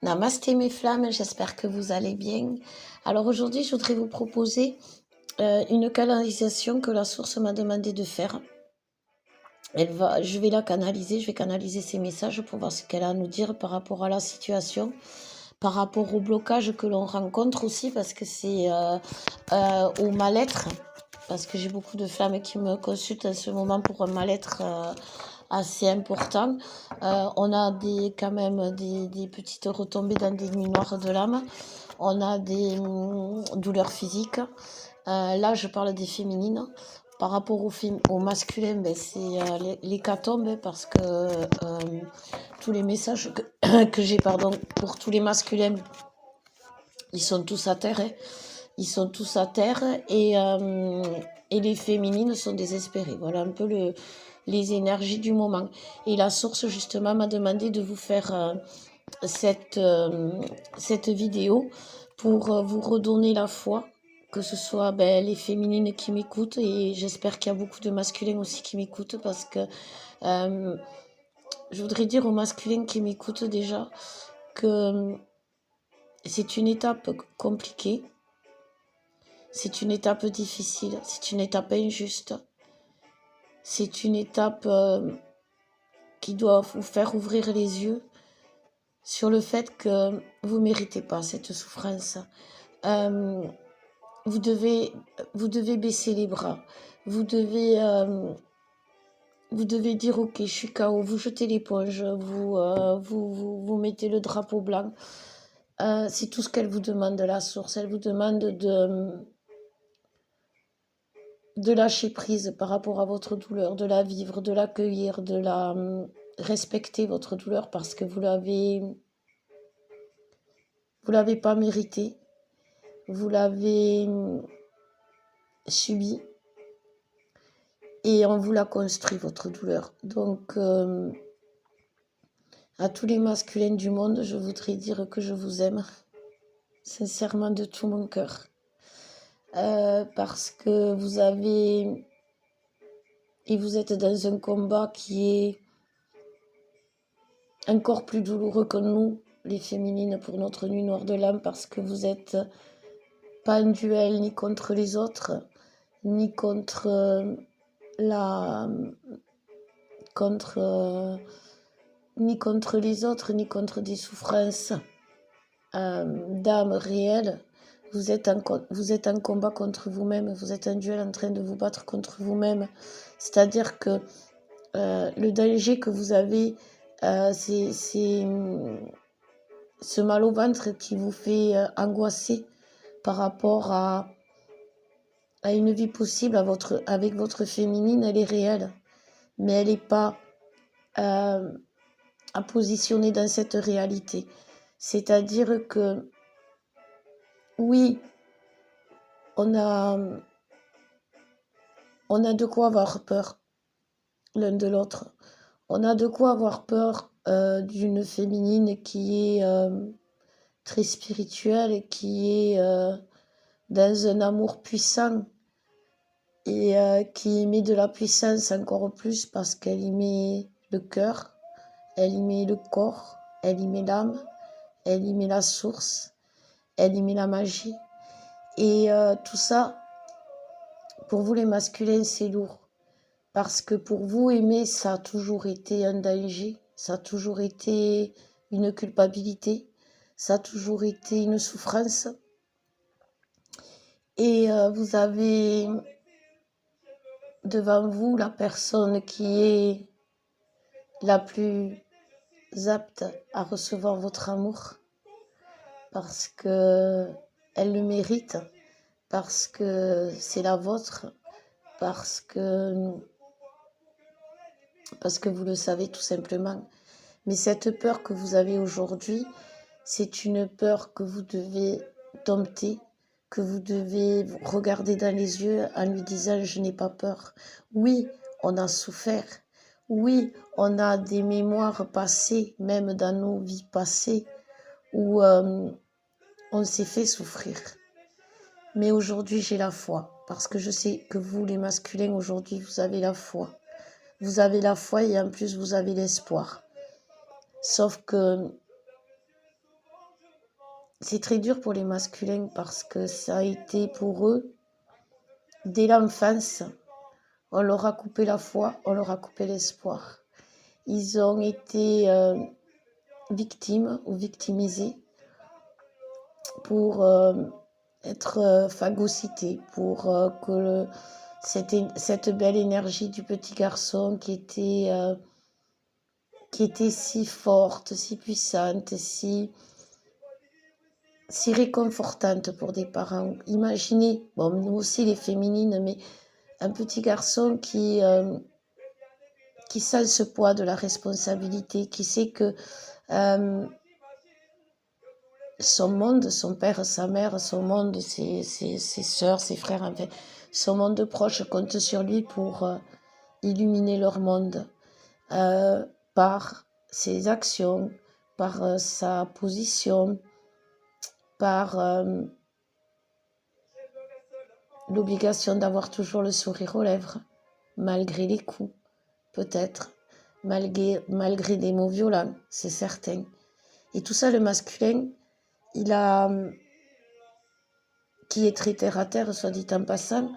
Namasté mes flammes, j'espère que vous allez bien. Alors aujourd'hui, je voudrais vous proposer une canalisation que la source m'a demandé de faire. Je vais la canaliser, je vais canaliser ses messages pour voir ce qu'elle a à nous dire par rapport à la situation, par rapport au blocage que l'on rencontre aussi, parce que c'est au mal-être, parce que j'ai beaucoup de femmes qui me consultent en ce moment pour un mal-être assez important. On a quand même des petites retombées dans des nuits noires de l'âme. On a des douleurs physiques. Là, je parle des féminines. Par rapport au masculin, ben, c'est l'hécatombe parce que tous les messages que j'ai pour tous les masculins, ils sont tous à terre. Hein. Ils sont tous à terre et les féminines sont désespérées. Voilà un peu les énergies du moment. Et la source, justement, m'a demandé de vous faire cette vidéo pour vous redonner la foi, que ce soit les féminines qui m'écoutent, et j'espère qu'il y a beaucoup de masculins aussi qui m'écoutent, parce que je voudrais dire aux masculins qui m'écoutent déjà que c'est une étape compliquée, c'est une étape difficile, c'est une étape injuste, c'est une étape qui doit vous faire ouvrir les yeux sur le fait que vous ne méritez pas cette souffrance. Vous devez baisser les bras. Vous devez dire ok, je suis KO. Vous jetez l'éponge. Vous mettez le drapeau blanc. C'est tout ce qu'elle vous demande, la source. Elle vous demande de lâcher prise par rapport à votre douleur, de la vivre, de l'accueillir, de la respecter, votre douleur, parce que vous l'avez pas méritée. Vous l'avez subie. Et on vous l'a construit, votre douleur. Donc, à tous les masculins du monde, je voudrais dire que je vous aime, sincèrement, de tout mon cœur. Parce que vous êtes dans un combat qui est encore plus douloureux que nous, les féminines, pour notre nuit noire de l'âme, parce que vous n'êtes pas en duel ni contre les autres, ni contre ni contre les autres, ni contre des souffrances d'âme réelles. Vous êtes en combat contre vous-même, vous êtes en duel en train de vous battre contre vous-même. C'est-à-dire que le danger que vous avez, c'est ce mal au ventre qui vous fait angoisser par rapport à une vie possible avec votre féminine. Elle est réelle, mais elle n'est pas à positionner dans cette réalité. C'est-à-dire que oui, on a de quoi avoir peur l'un de l'autre. On a de quoi avoir peur d'une féminine qui est très spirituelle et qui est dans un amour puissant et qui y met de la puissance encore plus parce qu'elle y met le cœur, elle y met le corps, elle y met l'âme, elle y met la source, elle y met la magie. Et tout ça, pour vous les masculins, c'est lourd. Parce que pour vous, aimer, ça a toujours été un danger, ça a toujours été une culpabilité, ça a toujours été une souffrance. Et vous avez devant vous la personne qui est la plus apte à recevoir votre amour, parce que elle le mérite, parce que c'est la vôtre, parce que vous le savez tout simplement. Mais cette peur que vous avez aujourd'hui, c'est une peur que vous devez dompter, que vous devez regarder dans les yeux en lui disant « je n'ai pas peur ». Oui, on a souffert. Oui, on a des mémoires passées, même dans nos vies passées, où on s'est fait souffrir. Mais aujourd'hui, j'ai la foi, parce que je sais que vous, les masculins, aujourd'hui, vous avez la foi. Vous avez la foi et en plus, vous avez l'espoir. Sauf que c'est très dur pour les masculins parce que ça a été pour eux, dès l'enfance, on leur a coupé la foi, on leur a coupé l'espoir. Ils ont été victimes ou victimisés pour être phagocytés, pour que cette belle énergie du petit garçon qui était si forte, si puissante, si réconfortante pour des parents. Imaginez, bon, nous aussi les féminines, mais un petit garçon qui sent ce poids de la responsabilité, qui sait que son monde, son père, sa mère, son monde, ses sœurs, ses frères, enfin, son monde proche compte sur lui pour illuminer leur monde par ses actions, par sa position, par l'obligation d'avoir toujours le sourire aux lèvres, malgré les coups, peut-être, malgré des mots violents, c'est certain. Et tout ça, le masculin, qui est très terre à terre, soit dit en passant,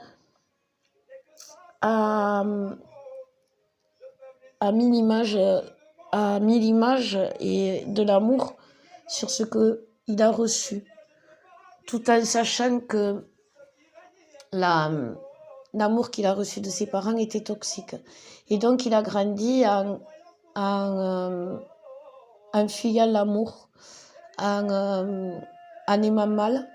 a mis l'image et de l'amour sur ce qu'il a reçu, tout en sachant que l'amour qu'il a reçu de ses parents était toxique. Et donc, il a grandi en fuyant l'amour, en aimant mal,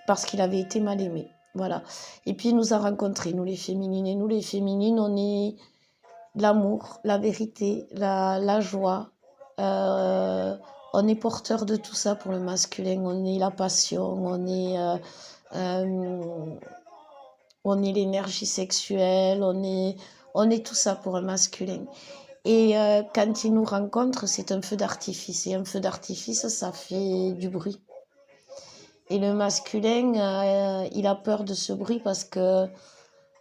parce qu'il avait été mal aimé. Voilà. Et puis, il nous a rencontrés, nous les féminines. Et nous les féminines, on est l'amour, la vérité, la joie. On est porteur de tout ça pour le masculin. On est la passion, on est l'énergie sexuelle, on est tout ça pour un masculin. Et quand il nous rencontre, c'est un feu d'artifice. Et un feu d'artifice, ça fait du bruit. Et le masculin, il a peur de ce bruit parce que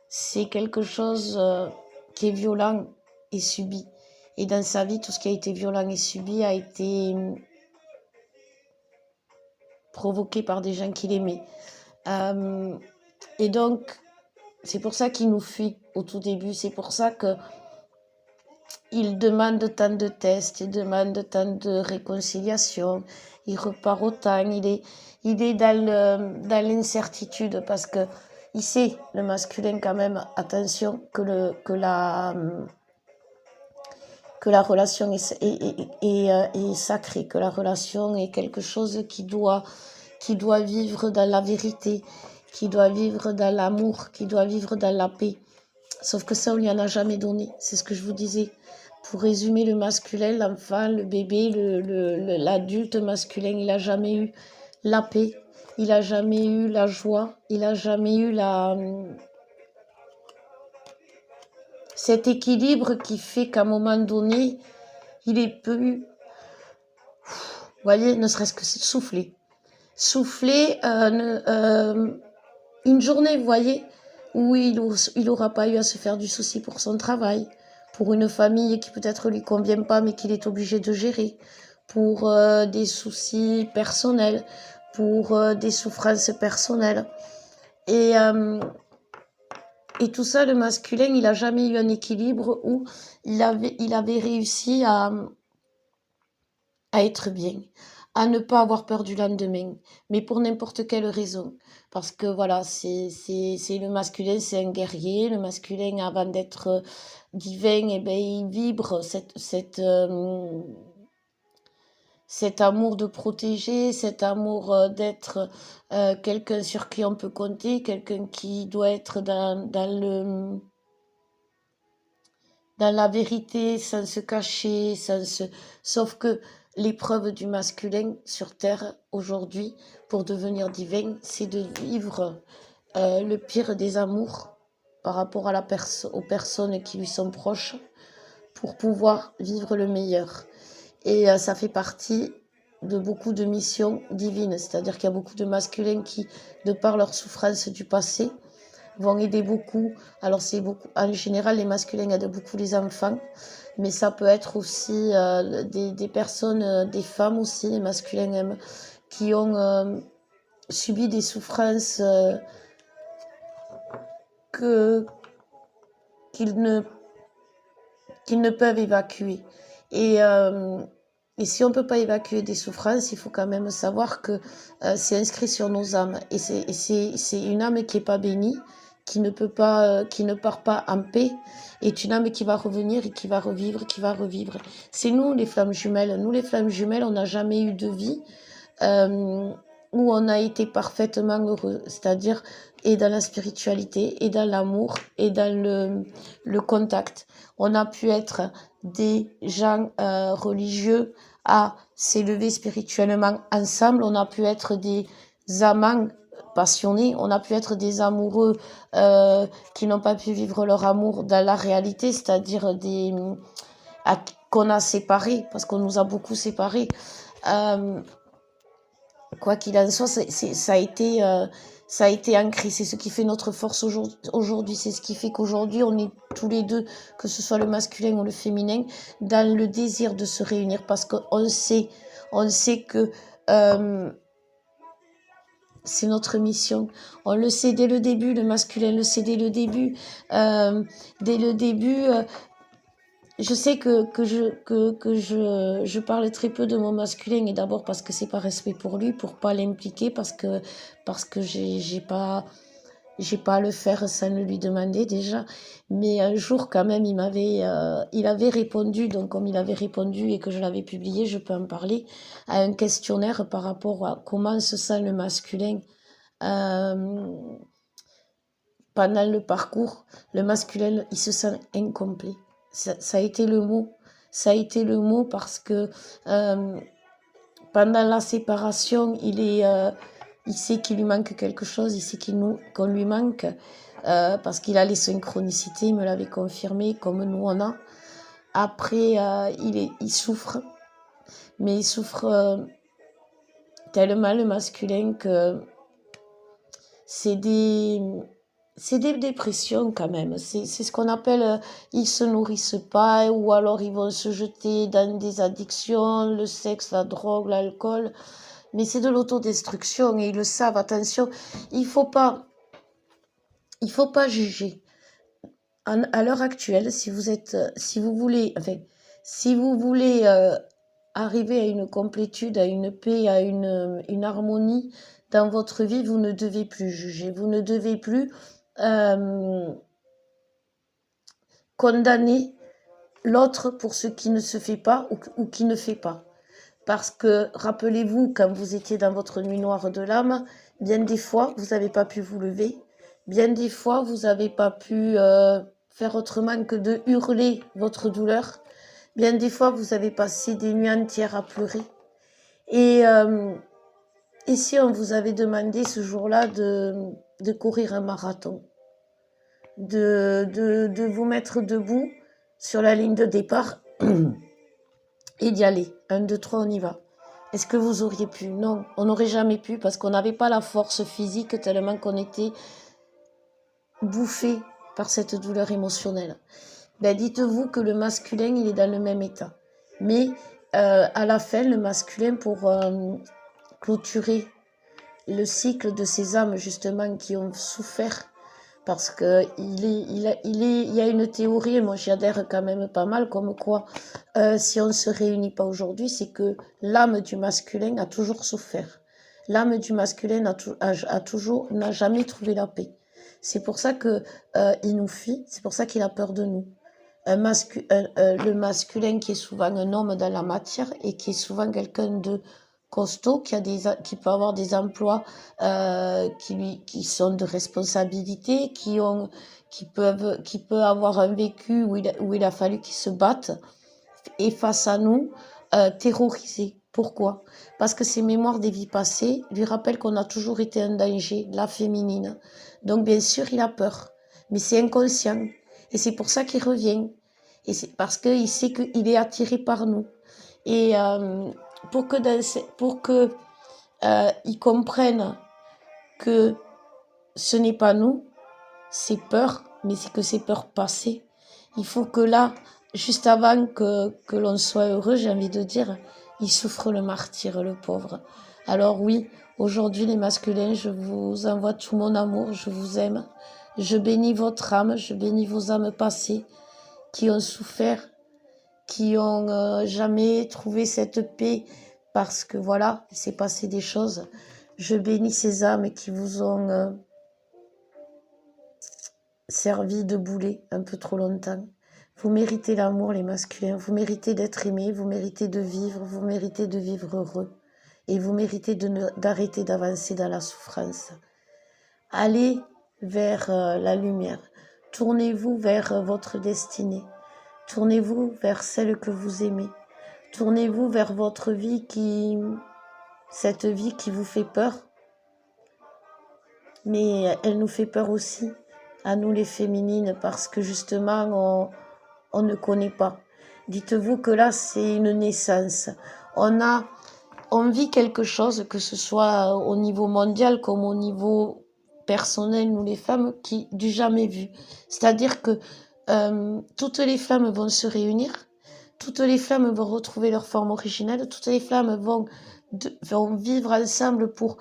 c'est quelque chose qui est violent et subi. Et dans sa vie, tout ce qui a été violent et subi a été provoqué par des gens qu'il aimait. Et donc, c'est pour ça qu'il nous fuit au tout début. C'est pour ça qu'il demande tant de tests, il demande tant de réconciliation. Il repart au temps, il est dans l'incertitude parce que il sait, le masculin quand même, attention, que la relation est sacrée, que la relation est quelque chose qui doit vivre dans la vérité, qui doit vivre dans l'amour, qui doit vivre dans la paix. Sauf que ça, on lui en a jamais donné. C'est ce que je vous disais. Pour résumer, le masculin, l'enfant, le bébé, l'adulte masculin, il n'a jamais eu la paix, il n'a jamais eu la joie, il n'a jamais eu cet équilibre qui fait qu'à un moment donné, il est plus, vous voyez, ne serait-ce que souffler. Souffler une journée, vous voyez, où il n'aura pas eu à se faire du souci pour son travail, pour une famille qui peut-être lui convient pas, mais qu'il est obligé de gérer, pour des soucis personnels, pour des souffrances personnelles. Et tout ça, le masculin, il n'a jamais eu un équilibre où il avait réussi à être bien, à ne pas avoir peur du lendemain, mais pour n'importe quelle raison. Parce que voilà, c'est le masculin, c'est un guerrier. Le masculin, avant d'être divin, eh ben, il vibre cet amour de protéger, cet amour d'être quelqu'un sur qui on peut compter, quelqu'un qui doit être dans la vérité, sans se cacher, sauf que l'épreuve du masculin sur Terre aujourd'hui, pour devenir divin, c'est de vivre le pire des amours par rapport à aux personnes qui lui sont proches, pour pouvoir vivre le meilleur. Et ça fait partie de beaucoup de missions divines, c'est-à-dire qu'il y a beaucoup de masculins qui, de par leur souffrance du passé, vont aider beaucoup. Alors c'est beaucoup, en général, les masculins aident beaucoup les enfants, mais ça peut être aussi des personnes, des femmes aussi. Les masculins qui ont subi des souffrances que qu'ils ne, qu'ils ne peuvent évacuer. Et, euh, et si on ne peut pas évacuer des souffrances, il faut quand même savoir que c'est inscrit sur nos âmes. Et c'est une âme qui n'est pas bénie, qui ne peut pas, qui ne part pas en paix, est une âme qui va revenir et qui va revivre, qui va revivre. C'est nous les flammes jumelles. Nous les flammes jumelles, on n'a jamais eu de vie où on a été parfaitement heureux, c'est-à-dire et dans la spiritualité, et dans l'amour, et dans le contact. On a pu être des gens religieux à s'élever spirituellement ensemble, on a pu être des amants passionnés, on a pu être des amoureux qui n'ont pas pu vivre leur amour dans la réalité, c'est-à-dire qu'on a séparés, parce qu'on nous a beaucoup séparés. Quoi qu'il en soit, ça a été ancré. C'est ce qui fait notre force aujourd'hui. C'est ce qui fait qu'aujourd'hui, on est tous les deux, que ce soit le masculin ou le féminin, dans le désir de se réunir parce qu'on sait que c'est notre mission. On le sait dès le début, le masculin le sait dès le début. Dès le début, je sais que je parle très peu de mon masculin, et d'abord parce que c'est par respect pour lui, pour pas l'impliquer, parce que j'ai pas à le faire sans le lui demander déjà. Mais un jour quand même il avait répondu, donc comme il avait répondu et que je l'avais publié, je peux en parler, à un questionnaire par rapport à comment se sent le masculin pendant le parcours. Le masculin, il se sent incomplet. Ça a été le mot. Ça a été le mot parce que pendant la séparation, il sait qu'il lui manque quelque chose, il sait qu'on lui manque parce qu'il a les synchronicités, il me l'avait confirmé, comme nous on a. Après, il souffre, mais il souffre tellement le masculin que c'est des dépressions quand même. C'est ce qu'on appelle, ils se nourrissent pas, ou alors ils vont se jeter dans des addictions, le sexe, la drogue, l'alcool. Mais c'est de l'autodestruction et ils le savent. Attention, il faut pas juger. À l'heure actuelle, si vous voulez arriver à une complétude, à une paix, à une harmonie dans votre vie, vous ne devez plus juger. Vous ne devez plus condamner l'autre pour ce qui ne se fait pas ou qui ne fait pas. Parce que, rappelez-vous, quand vous étiez dans votre nuit noire de l'âme, bien des fois, vous n'avez pas pu vous lever. Bien des fois, vous n'avez pas pu faire autrement que de hurler votre douleur. Bien des fois, vous avez passé des nuits entières à pleurer. Et si on vous avait demandé ce jour-là de courir un marathon, de vous mettre debout sur la ligne de départ et d'y aller. 1, 2, 3, on y va. Est-ce que vous auriez pu? Non, on n'aurait jamais pu parce qu'on n'avait pas la force physique tellement qu'on était bouffé par cette douleur émotionnelle. Ben, dites-vous que le masculin, il est dans le même état. Mais à la fin, le masculin, pour clôturer le cycle de ces âmes justement qui ont souffert, parce que il y a une théorie, et moi j'y adhère quand même pas mal, comme quoi si on ne se réunit pas aujourd'hui, c'est que l'âme du masculin a toujours souffert. L'âme du masculin n'a jamais trouvé la paix. C'est pour ça que il nous fuit, c'est pour ça qu'il a peur de nous. Le masculin qui est souvent un homme dans la matière et qui est souvent quelqu'un de costaud, qui peut avoir des emplois qui sont de responsabilité, qui peut avoir un vécu où il a fallu qu'il se batte, et face à nous, terrorisé. Pourquoi? Parce que ses mémoires des vies passées lui rappellent qu'on a toujours été un danger, la féminine. Donc bien sûr, il a peur, mais c'est inconscient. Et c'est pour ça qu'il revient. Et c'est parce qu'il sait qu'il est attiré par nous. Et pour que ils comprennent que ce n'est pas nous, c'est peur, mais c'est que c'est peur passée. Il faut que là, juste avant que l'on soit heureux, j'ai envie de dire, Il souffre le martyre, le pauvre. Alors oui, aujourd'hui les masculins, je vous envoie tout mon amour, je vous aime. Je bénis votre âme, je bénis vos âmes passées qui ont souffert, qui ont jamais trouvé cette paix parce que voilà, il s'est passé des choses. Je bénis ces âmes qui vous ont servi de boulet un peu trop longtemps. Vous méritez l'amour, les masculins. Vous méritez d'être aimés, vous méritez de vivre, vous méritez de vivre heureux. Et vous méritez d'arrêter d'avancer dans la souffrance. Allez vers la lumière. Tournez-vous vers votre destinée. Tournez-vous vers celle que vous aimez. Tournez-vous vers votre vie cette vie qui vous fait peur. Mais elle nous fait peur aussi, à nous les féminines, parce que justement, on ne connaît pas. Dites-vous que là, c'est une naissance. On vit quelque chose, que ce soit au niveau mondial comme au niveau personnel, nous les femmes, du jamais vu. C'est-à-dire que toutes les femmes vont se réunir, toutes les femmes vont retrouver leur forme originelle, toutes les femmes vont vivre ensemble pour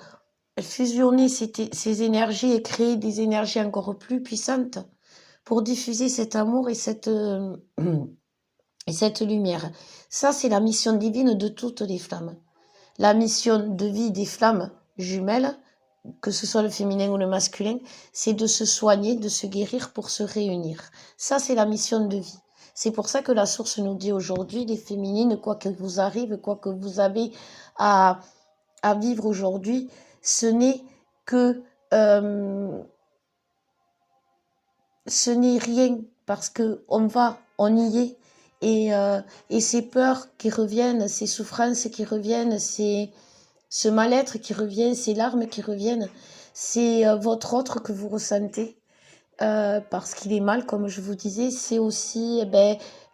fusionner ces énergies et créer des énergies encore plus puissantes pour diffuser cet amour et cette lumière. Ça, c'est la mission divine de toutes les flammes. La mission de vie des flammes jumelles, que ce soit le féminin ou le masculin, c'est de se soigner, de se guérir pour se réunir. Ça, c'est la mission de vie. C'est pour ça que la source nous dit aujourd'hui, les féminines, quoi que vous arrive, quoi que vous avez à vivre aujourd'hui, ce n'est que ce n'est rien, parce que on y est, et ces peurs qui reviennent, ces souffrances qui reviennent, ce mal-être qui revient, ces larmes qui reviennent, c'est votre autre que vous ressentez, parce qu'il est mal, comme je vous disais. C'est aussi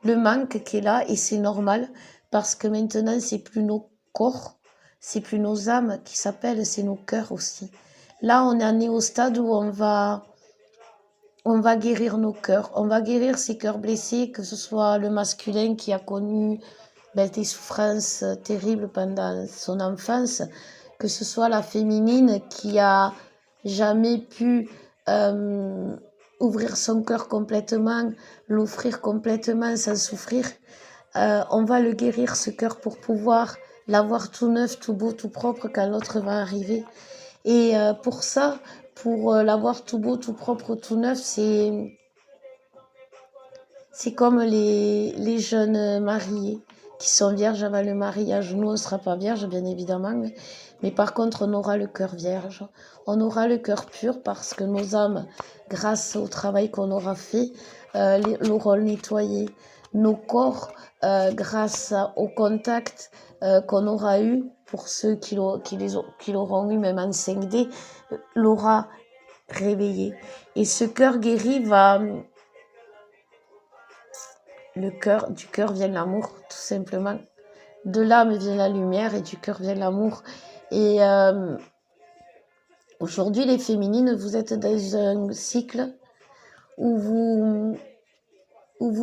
le manque qui est là, et c'est normal, parce que maintenant c'est plus nos corps, c'est plus nos âmes qui s'appellent, c'est nos cœurs aussi. Là, on en est au stade où on va guérir nos cœurs, on va guérir ces cœurs blessés, que ce soit le masculin qui a connu des souffrances terribles pendant son enfance, que ce soit la féminine qui a jamais pu ouvrir son cœur complètement, l'offrir complètement sans souffrir. On va le guérir, ce cœur, pour pouvoir l'avoir tout neuf, tout beau, tout propre quand l'autre va arriver. Et pour ça, pour l'avoir tout beau, tout propre, tout neuf, c'est comme les jeunes mariés qui sont vierges avant le mariage. Nous, on ne sera pas vierges, bien évidemment, mais par contre, on aura le cœur vierge. On aura le cœur pur parce que nos âmes, grâce au travail qu'on aura fait, l'auront nettoyé. Nos corps, grâce au contact qu'on aura eu, pour ceux qui l'auront eu même en 5D, l'aura réveillé. Et ce cœur guéri va... Du cœur vient l'amour, tout simplement. De l'âme vient la lumière et du cœur vient l'amour. Et aujourd'hui, les féminines, vous êtes dans un cycle où vous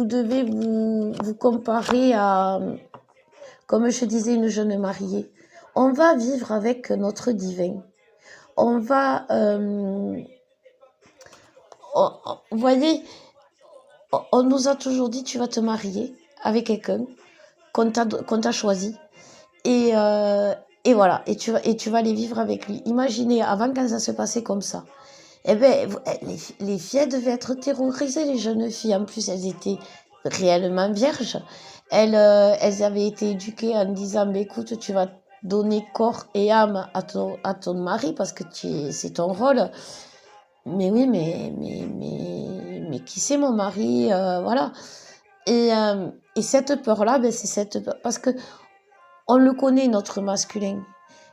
devez vous comparer à, comme je disais, une jeune mariée. On va vivre avec notre divin. On va... vous voyez, on nous a toujours dit, tu vas te marier avec quelqu'un qu'on t'a choisi. Et voilà, et tu vas aller vivre avec lui. Imaginez, avant, quand ça se passait comme ça, les filles, elles devaient être terrorisées, les jeunes filles. En plus, elles étaient réellement vierges. Elles avaient été éduquées en disant, écoute, tu vas donner corps et âme à ton mari parce que c'est ton rôle. Mais oui, mais qui c'est mon mari, voilà. Et cette peur-là, c'est cette peur, parce que on le connaît, notre masculin,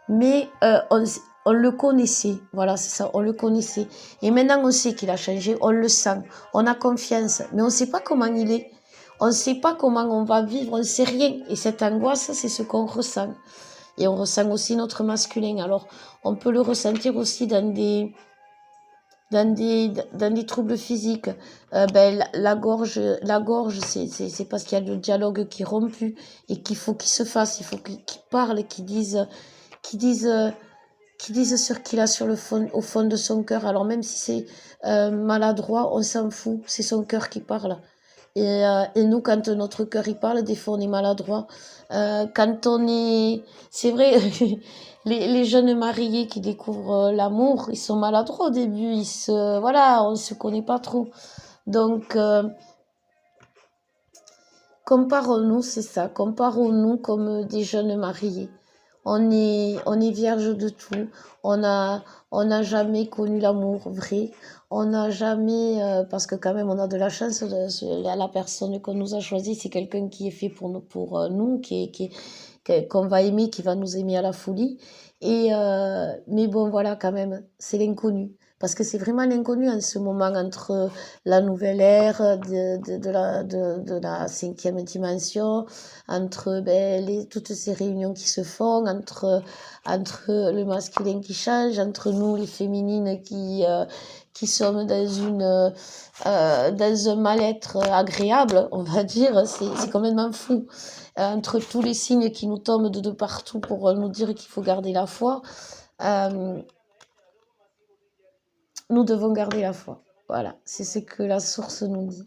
mais on le connaissait, voilà, c'est ça, on le connaissait. Et maintenant, on sait qu'il a changé, on le sent, on a confiance, mais on ne sait pas comment il est, on ne sait pas comment on va vivre, on ne sait rien. Et cette angoisse, c'est ce qu'on ressent. Et on ressent aussi notre masculin. Alors, on peut le ressentir aussi dans dans des troubles physiques, ben, la gorge, c'est parce qu'il y a le dialogue qui est rompu et qu'il faut qu'il se fasse, il faut qu'il parle, qu'il dise, qu'il dise ce qu'il a sur le fond, au fond de son cœur. Alors même si c'est maladroit, on s'en fout, c'est son cœur qui parle. Et nous, quand notre cœur y parle, des fois on est maladroit. Quand on est... C'est vrai, les jeunes mariés qui découvrent l'amour, ils sont maladroits au début. Voilà, on ne se connaît pas trop. Donc, comparons-nous, c'est ça. Comparons-nous comme des jeunes mariés. On est vierge de tout. On n'a jamais connu l'amour vrai. On n'a jamais, parce que quand même on a de la chance, la personne qu'on nous a choisie, c'est quelqu'un qui est fait pour nous, qu'on va aimer, qui va nous aimer à la folie. Mais bon, voilà, quand même, c'est l'inconnu. Parce que c'est vraiment l'inconnu en ce moment entre la nouvelle ère de la cinquième dimension, entre ben, toutes ces réunions qui se font, entre le masculin qui change, entre nous, les féminines qui sommes dans un mal-être agréable, on va dire, c'est complètement fou. Entre tous les signes qui nous tombent de partout pour nous dire qu'il faut garder la foi, nous devons garder la foi. Voilà, c'est ce que la source nous dit.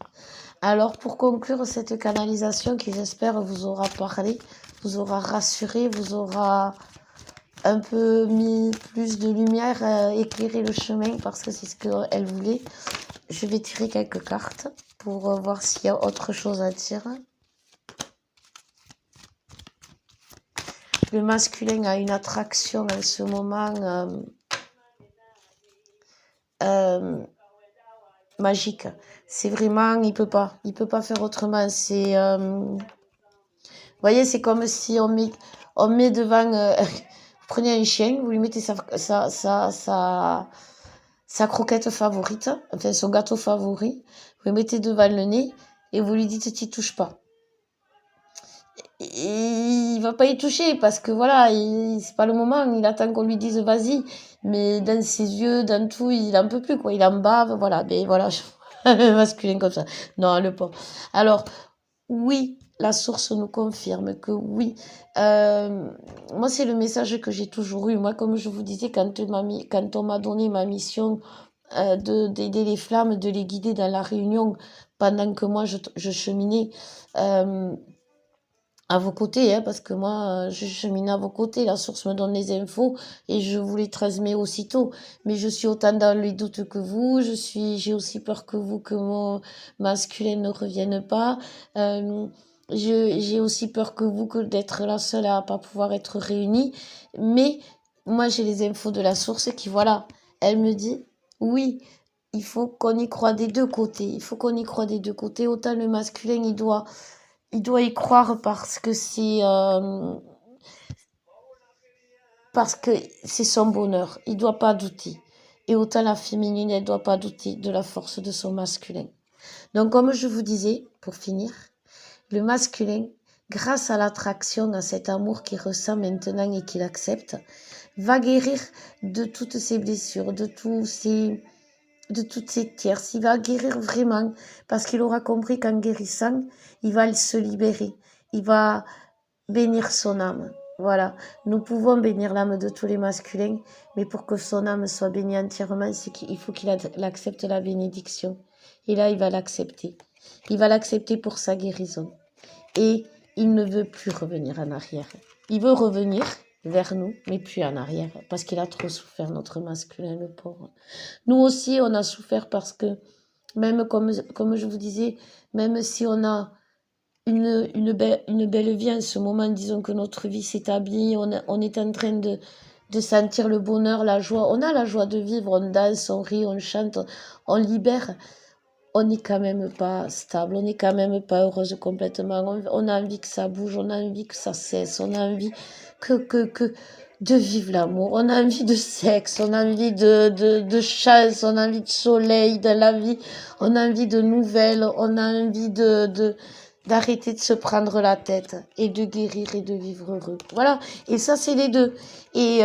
Alors, pour conclure cette canalisation qui, j'espère, vous aura parlé, vous aura rassuré, vous aura un peu mis plus de lumière, éclairer le chemin, parce que c'est ce qu'elle voulait. Je vais tirer quelques cartes pour voir s'il y a autre chose à dire. Le masculin a une attraction en ce moment magique. C'est vraiment, il peut pas faire autrement. C'est, vous voyez, c'est comme si on met devant, vous prenez un chien, vous lui mettez sa croquette favorite, enfin son gâteau favori, vous le mettez devant le nez et vous lui dites t'y touches pas. Et il va pas y toucher parce que voilà, c'est pas le moment, il attend qu'on lui dise vas-y, mais dans ses yeux, dans tout, il en peut plus quoi, il en bave, voilà, mais voilà, masculin comme ça. Non, le pauvre. Alors, oui, la source nous confirme que oui. Moi, c'est le message que j'ai toujours eu. Moi, comme je vous disais, quand on m'a donné ma mission d'aider les flammes, de les guider dans la réunion pendant que moi, je cheminais à vos côtés, hein, parce que moi, je chemine à vos côtés. La source me donne les infos et je vous les transmets aussitôt. Mais je suis autant dans les doutes que vous. J'ai aussi peur que vous, que mon masculin ne revienne pas. J'ai aussi peur que vous, que d'être la seule à pas pouvoir être réunie. Mais moi, j'ai les infos de la source qui, voilà, elle me dit, oui, il faut qu'on y croit des deux côtés. Il faut qu'on y croit des deux côtés. Autant le masculin, il doit y croire parce que c'est son bonheur. Il doit pas douter. Et autant la féminine, elle doit pas douter de la force de son masculin. Donc, comme je vous disais, pour finir, le masculin, grâce à l'attraction, à cet amour qu'il ressent maintenant et qu'il accepte, va guérir de toutes ses blessures, de toutes ces tierces. Il va guérir vraiment parce qu'il aura compris qu'en guérissant, il va se libérer. Il va bénir son âme. Voilà. Nous pouvons bénir l'âme de tous les masculins, mais pour que son âme soit bénie entièrement, il faut qu'il accepte la bénédiction. Et là, il va l'accepter. Il va l'accepter pour sa guérison. Et il ne veut plus revenir en arrière. Il veut revenir vers nous, mais plus en arrière, parce qu'il a trop souffert, notre masculin, le pauvre. Nous aussi, on a souffert parce que, même comme je vous disais, même si on a une belle vie en ce moment, disons que notre vie s'établit, on est en train de sentir le bonheur, la joie. On a la joie de vivre, on danse, on rit, on chante, on libère. On n'est quand même pas stable, on n'est quand même pas heureuse complètement. On a envie que ça bouge, on a envie que ça cesse, on a envie de vivre l'amour, on a envie de sexe, on a envie de chance, on a envie de soleil dans la vie, on a envie de nouvelles, on a envie d'arrêter de se prendre la tête et de guérir et de vivre heureux. Voilà, et ça c'est les deux. Et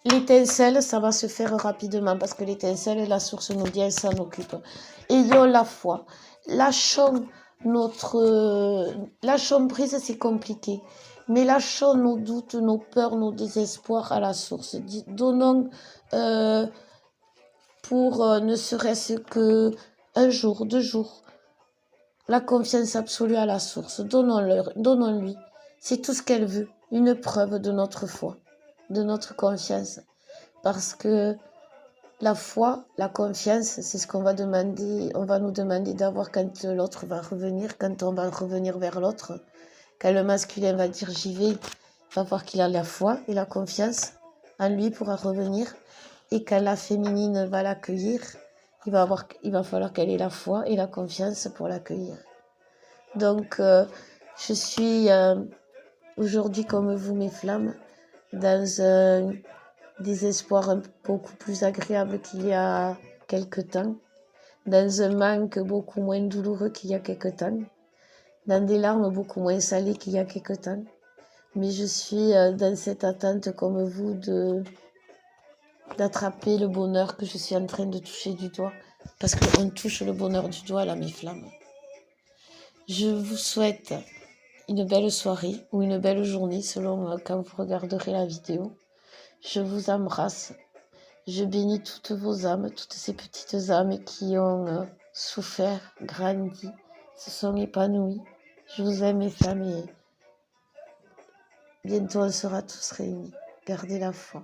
l'étincelle, ça va se faire rapidement parce que l'étincelle, la source nous dit, elle s'en occupe. Ayons la foi. Lâchons lâchons prise, c'est compliqué. Mais lâchons nos doutes, nos peurs, nos désespoirs à la source. Donnons pour ne serait-ce que un jour, 2 jours, la confiance absolue à la source. Donnons-lui. C'est tout ce qu'elle veut. Une preuve de notre foi, de notre confiance. Parce que la foi, la confiance, c'est ce qu'on va demander, on va nous demander d'avoir quand l'autre va revenir, quand on va revenir vers l'autre. Quand le masculin va dire j'y vais, il va voir qu'il a la foi et la confiance en lui pour revenir. Et quand la féminine va l'accueillir, il va falloir qu'elle ait la foi et la confiance pour l'accueillir. Donc, je suis aujourd'hui comme vous, mes flammes, dans un désespoir beaucoup plus agréable qu'il y a quelque temps, dans un manque beaucoup moins douloureux qu'il y a quelque temps, dans des larmes beaucoup moins salées qu'il y a quelque temps. Mais je suis dans cette attente comme vous d'attraper le bonheur que je suis en train de toucher du doigt, parce qu'on touche le bonheur du doigt là, mes flammes. Je vous souhaite une belle soirée ou une belle journée selon quand vous regarderez la vidéo. Je vous embrasse. Je bénis toutes vos âmes, toutes ces petites âmes qui ont souffert, grandi, se sont épanouies. Je vous aime, mes femmes, et bientôt on sera tous réunis. Gardez la foi.